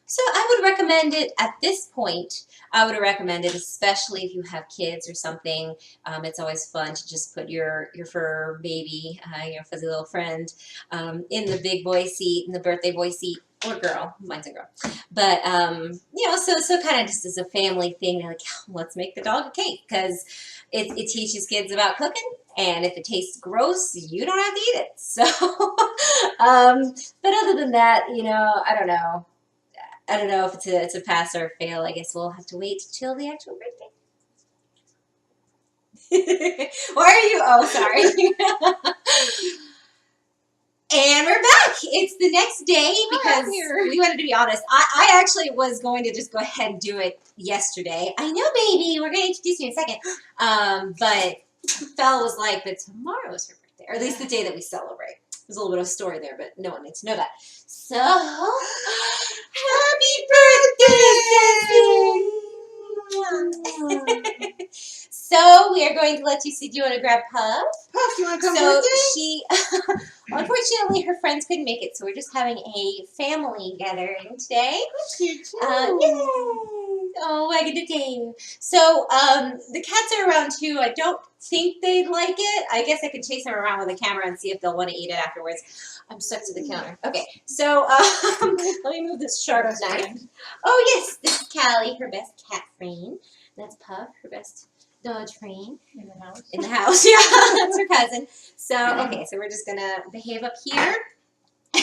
so I would recommend it at this point. I would recommend it, especially if you have kids or something. It's always fun to just put your fur baby, your fuzzy little friend, in the big boy seat, in the birthday boy seat, or girl. Mine's a girl. But, so kind of just as a family thing, they're like, let's make the dog a cake, because it teaches kids about cooking. And if it tastes gross, you don't have to eat it. So, but other than that, I don't know. I don't know if it's a pass or a fail. I guess we'll have to wait till the actual birthday. Why are you? Oh, sorry. And we're back. It's the next day because we wanted to be honest. I actually was going to just go ahead and do it yesterday. I know, baby. We're going to introduce you in a second. But Fell was like, but tomorrow's her birthday, or at least the day that we celebrate. There's a little bit of a story there, but no one needs to know that. So, happy birthday, Cecily! So, we are going to let you see. Do you want to grab Puff? Puff, you want to come with me? Unfortunately, her friends couldn't make it, so we're just having a family gathering today. Cute too. Yay! Oh, I get to tell you. So, the cats are around too. I don't think they'd like it. I guess I could chase them around with a camera and see if they'll want to eat it afterwards. I'm stuck to the counter. Okay, so let me move this sharp knife. Oh, yes, this is Callie, her best cat friend. That's Puff, her best dog friend. In the house. In the house, yeah. That's her cousin. So, okay, so we're just going to behave up here.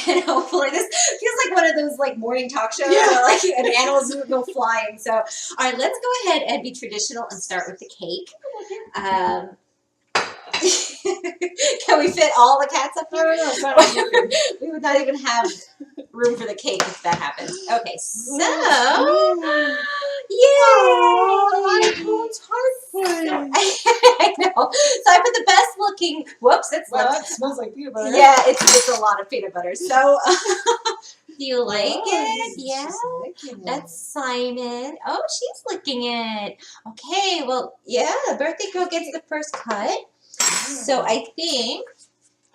And hopefully this feels like one of those like morning talk shows where like animals go flying. So, all right, let's go ahead and be traditional and start with the cake. Can we fit all the cats up here? We would not even have room for the cake if that happened. Okay, so I know. So I put the best looking. Whoops, that smells like peanut butter. Yeah, it's a lot of peanut butter. So do you like it? Yeah. That's Simon. Oh, she's licking it. Okay, well, yeah, birthday girl gets the first cut. So I think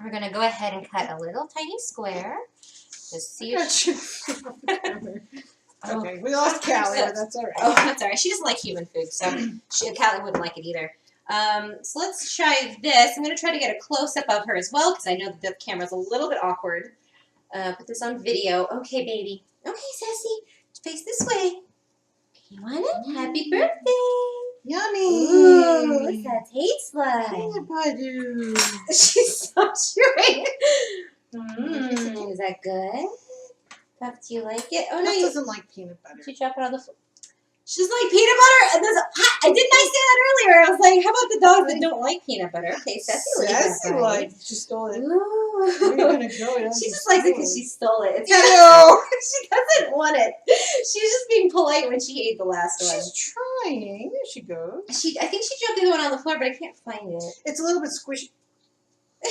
we're going to go ahead and cut a little tiny square. Just see if Okay, we lost Callie, but that's all right. Oh, that's all right. She doesn't like human food, so Callie wouldn't like it either. So let's try this. I'm going to try to get a close-up of her as well, because I know that the camera's a little bit awkward. Put this on video. Okay, baby. Okay, Sassy, face this way. You want it? Happy birthday. Yummy. Ooh, what's that taste like? Peanut butter. She's so chewing. Is that good? Puff, do you like it? Oh, no, Puff doesn't like peanut butter. Did you drop it on the floor? She's like, peanut butter? And didn't I say that earlier? I was like, how about the dogs that don't like peanut butter? Okay, Cecily like she stole it. Ooh. Where are you going to go? She just likes it because she stole it. It's she doesn't want it. She was just being polite when she ate the last one. She's trying. There she goes. I think she dropped the one on the floor, but I can't find it. It's a little bit squishy.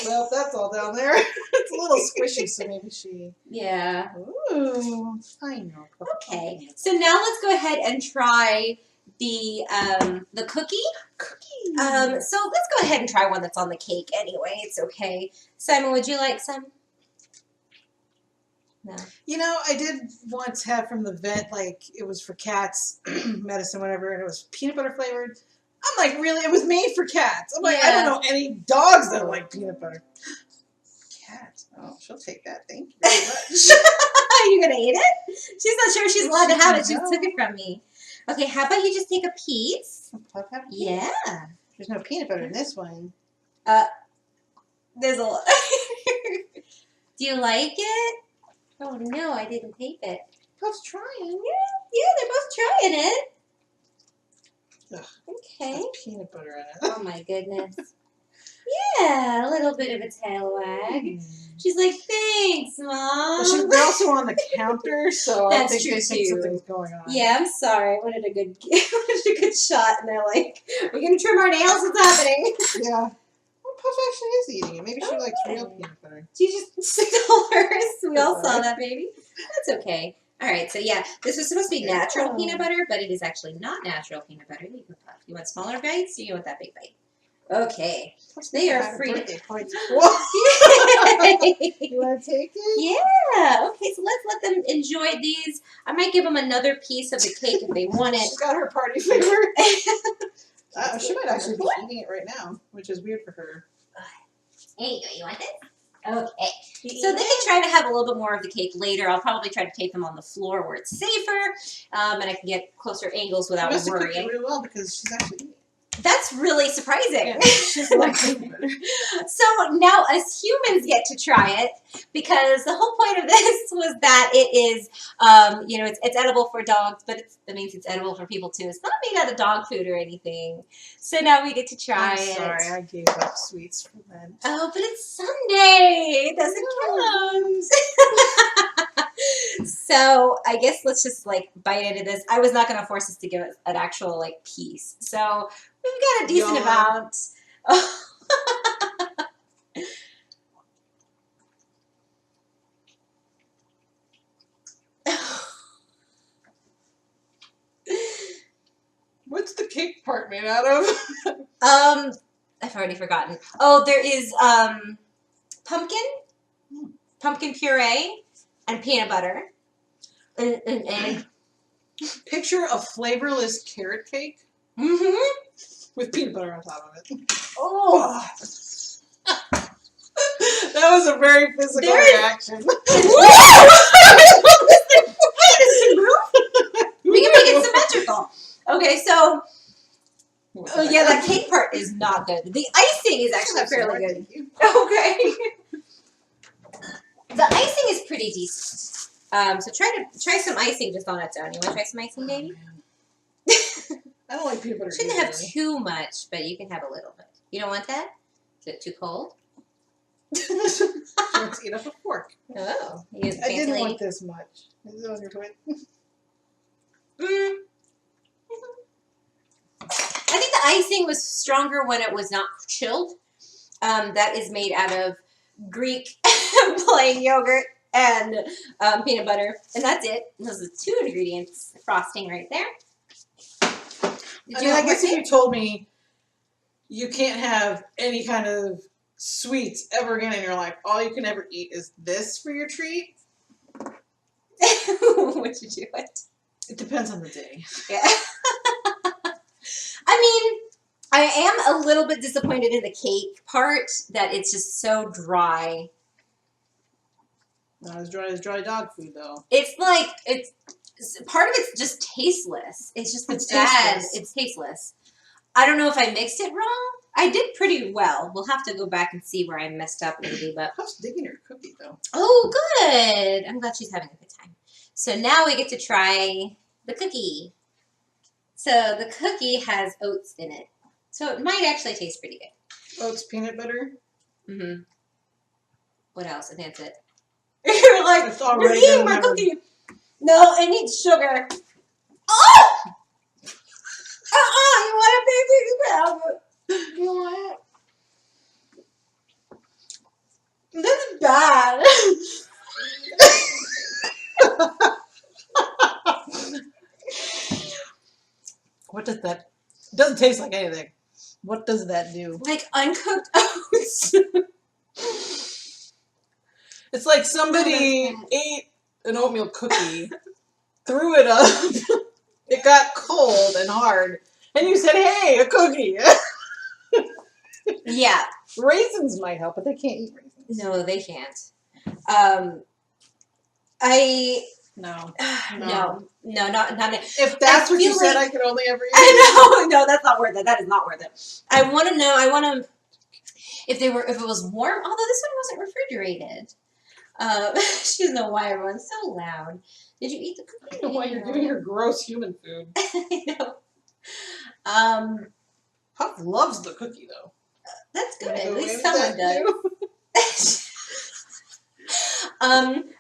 Well, that's all down there. It's a little squishy, so maybe she... Yeah. Ooh, I know. Okay, so now let's go ahead and try the cookie. So let's go ahead and try one that's on the cake anyway. It's okay. Simon, would you like some? No. You know, I did once have from the vet, like, it was for cats, medicine, whatever, and it was peanut butter flavored. I'm like, really? It was made for cats. I'm like, I don't know any dogs that like peanut butter. Cat. Oh, she'll take that. Thank you very much. Are you going to eat it? She's not sure she's allowed to have it. She took it from me. Okay, how about you just take a piece? Yeah. There's no peanut butter in this one. There's a lot. Do you like it? Oh, no, I didn't tape it. Puff's trying. Yeah, they're both trying it. Ugh, okay. Has peanut butter in it. Oh my goodness. Yeah, a little bit of a tail wag. She's like, thanks, Mom. Well, they're also on the counter, so That's I think they think true. something's going on. Yeah, I'm sorry. I wanted a good shot, and they're like, we're going to trim our nails? What's happening? Yeah. Well, Puff actually is eating it. Maybe she likes real peanut butter. She just stole hers. We all saw that, baby. That's okay. All right, so yeah, this was supposed to be natural peanut butter, but it is actually not natural peanut butter. You want smaller bites, or you want that big bite? Okay. They are free. You want to take it? Yeah. Okay, so let's let them enjoy these. I might give them another piece of the cake if they want it. She's got her party favor. She might actually be eating it right now, which is weird for her. There you go. You want this? Okay. So they can try to have a little bit more of the cake later. I'll probably try to take them on the floor where it's safer, and I can get closer angles without worrying. She must have cooked it really well because she's actually eating it. That's really surprising. Yeah, she's like peanut butter. So now us humans get to try it because the whole point of this was that it is, you know, it's edible for dogs, but that means it's edible for people too. It's not made out of dog food or anything. So now we get to try it. Sorry, I gave up sweets for Lent. Oh, but it's Sunday. It doesn't count. So I guess let's just like bite into this. I was not going to force us to give it an actual like piece. So we've got a decent amount. What's the cake part made out of? I've already forgotten. Oh, there is pumpkin puree, and peanut butter, and egg. Picture a flavorless carrot cake with peanut butter on top of it. Oh. That was a very physical reaction. We can make it symmetrical. Okay, so yeah, that cake part is not good. The icing is actually fairly good. Okay. The icing is pretty decent. So try some icing just on its own. You want to try some icing, baby? I don't like peanut butter. Shouldn't have too much, but you can have a little bit. You don't want that? Is it too cold? She wants to eat up a fork. Oh, I didn't want this much. Is that your twin? I think the icing was stronger when it was not chilled. That is made out of Greek plain yogurt and peanut butter, and that's it. Those are 2 ingredients. Frosting right there. I guess if you told me you can't have any kind of sweets ever again in your life, all you can ever eat is this for your treat. Would you do it? It depends on the day. Yeah. I mean, I am a little bit disappointed in the cake part that it's just so dry. Not as dry as dry dog food, though. It's like part of it's just tasteless. It's just bad. It's tasteless. I don't know if I mixed it wrong. I did pretty well. We'll have to go back and see where I messed up maybe, but Puff's digging her cookie though. Oh, good. I'm glad she's having a good time. So now we get to try the cookie. So the cookie has oats in it. So it might actually taste pretty good. Oats, peanut butter. Mm-hmm. What else? And that's it. You're like, It's you're already eating gonna my have a- cookie. No, it needs sugar. Oh! You want a baby? You want it? That's bad. What does that? It doesn't taste like anything. What does that do? Like uncooked oats. It's like somebody ate an oatmeal cookie, threw it up, it got cold and hard, and you said, "Hey, a cookie." Yeah. Raisins might help, but they can't eat raisins. No, they can't. No. Not me. If that's I what you feel said, like- I could only ever eat. I know, no, that's not worth it. That is not worth it. I want to if it was warm, although this one wasn't refrigerated. She doesn't know why everyone's so loud. Did you eat the cookie? I don't know why you're giving her gross human food. I know. Puff loves the cookie though. That's good. Wanna go At away least with someone that, does.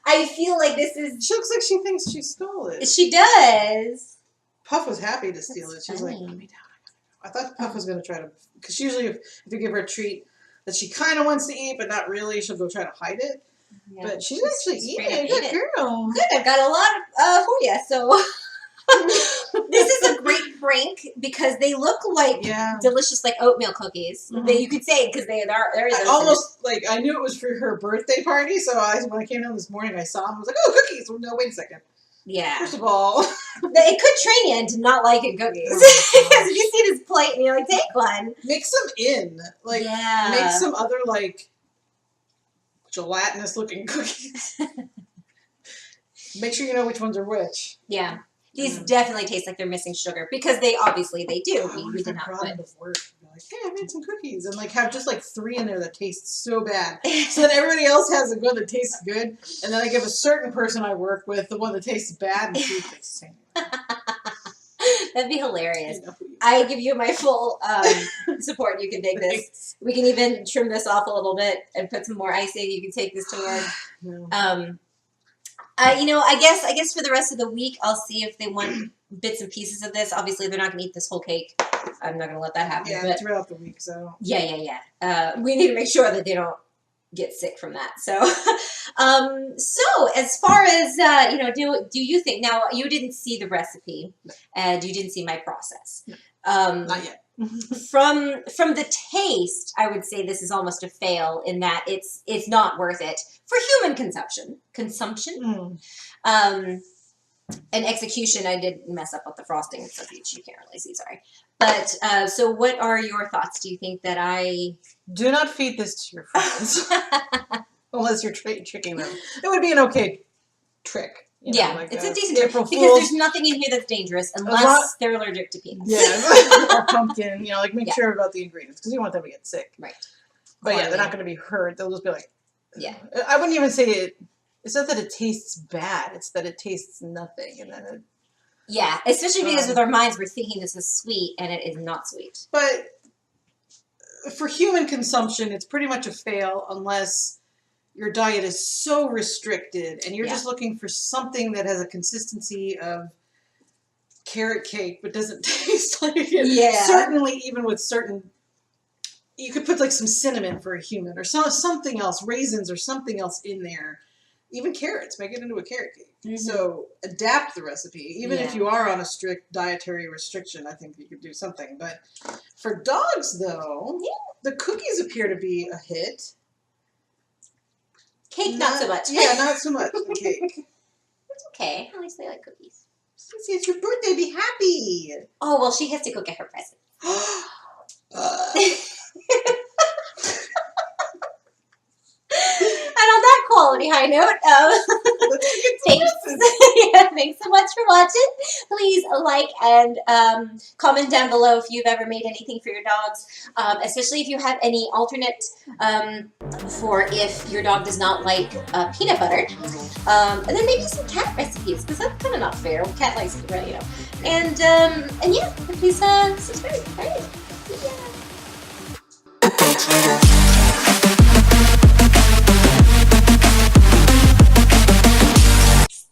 I feel like this is. She looks like she thinks she stole it. She does. Puff was happy to steal That's it. She was like, funny. "Put me down. I thought Puff was going to try to," because usually if you give her a treat that she kind of wants to eat, but not really, she'll go try to hide it. Yeah, But she's actually straight eating up it. ate Good it. girl. Good, I've got a lot for you. So this is a great prank because they look like Yeah. delicious, like oatmeal cookies. Mhm. That you could say because they're I almost, like, I knew it was for her birthday party, so when I came down this morning, I saw them. I was like, "Oh, cookies." Well, no, wait a second. Yeah. First of all, It could train you into not liking cookies. Oh, Because if you see this plate and you're like, take one. mix them in. Like, yeah. make some other, like, gelatinous looking cookies. Make sure you know which ones are which. Yeah. These Mm. definitely taste like they're missing sugar because they do. We did not brought put. them to work. Be like, "Hey, I made some cookies," and like have just like 3 in there that taste so bad. So then everybody else has a one that tastes good, and then I give a certain person I work with the one that tastes bad, and she tastes the same. That'd be hilarious. You know who you I give you my full support. You can take this. Thanks. We can even trim this off a little bit and put some more icing. You can take this to work. No. I guess for the rest of the week, I'll see if they want bits and pieces of this. Obviously, they're not going to eat this whole cake. I'm not going to let that happen. Yeah, But throughout the week, so. yeah. We need to make sure that they don't get sick from that. So, so as far as do you think now you didn't see the recipe and you didn't see my process? Not yet. From the taste, I would say this is almost a fail in that it's not worth it for human consumption. And execution, I did mess up with the frosting and stuff, which you can't really see, sorry. But, so what are your thoughts? Do you think that Do not feed this to your friends. Unless you're tricking them. It would be an okay trick. Yeah, like it's a decent trick. April Because Fool's. there's nothing in here that's dangerous unless they're allergic to peanuts. Yeah, or pumpkin, like make Yeah. sure about the ingredients because you want them to get sick. Right. But yeah, they're Corn, not going to be hurt. They'll just be like, Yeah. I wouldn't even say it. It's not that it tastes bad. It's that it tastes nothing, and then it. Yeah, especially because with our minds we're thinking this is sweet and it is not sweet. But for human consumption, it's pretty much a fail unless your diet is so restricted and you're just looking for something that has a consistency of carrot cake but doesn't taste like it. Yeah. Certainly, even with certain, you could put like some cinnamon for a human or something else, raisins or something else in there. Even carrots, make it into a carrot cake. Mm-hmm. So adapt the recipe. Even if you are on a strict dietary restriction, I think you could do something. But for dogs, though, the cookies appear to be a hit. Cake, not so much. Yeah, not so much the cake. It's okay. At least they like cookies. Cece, it's your birthday. Be happy. Oh, well, she has to go get her present. And on that quality high note, Thanks. Yeah, thanks so much for watching. Please like and comment down below if you've ever made anything for your dogs, especially if you have any alternate for if your dog does not like peanut butter. And then maybe some cat recipes, because that's kind of not fair. Cat likes it, right? And yeah, please subscribe. All right. Yeah.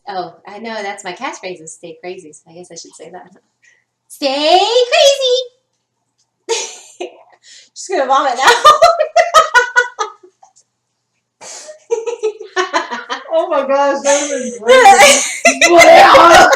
Oh, I know that's my catchphrase is stay crazy, so I guess I should say that. Stay crazy! Just gonna vomit now. Oh my gosh, that would have been great.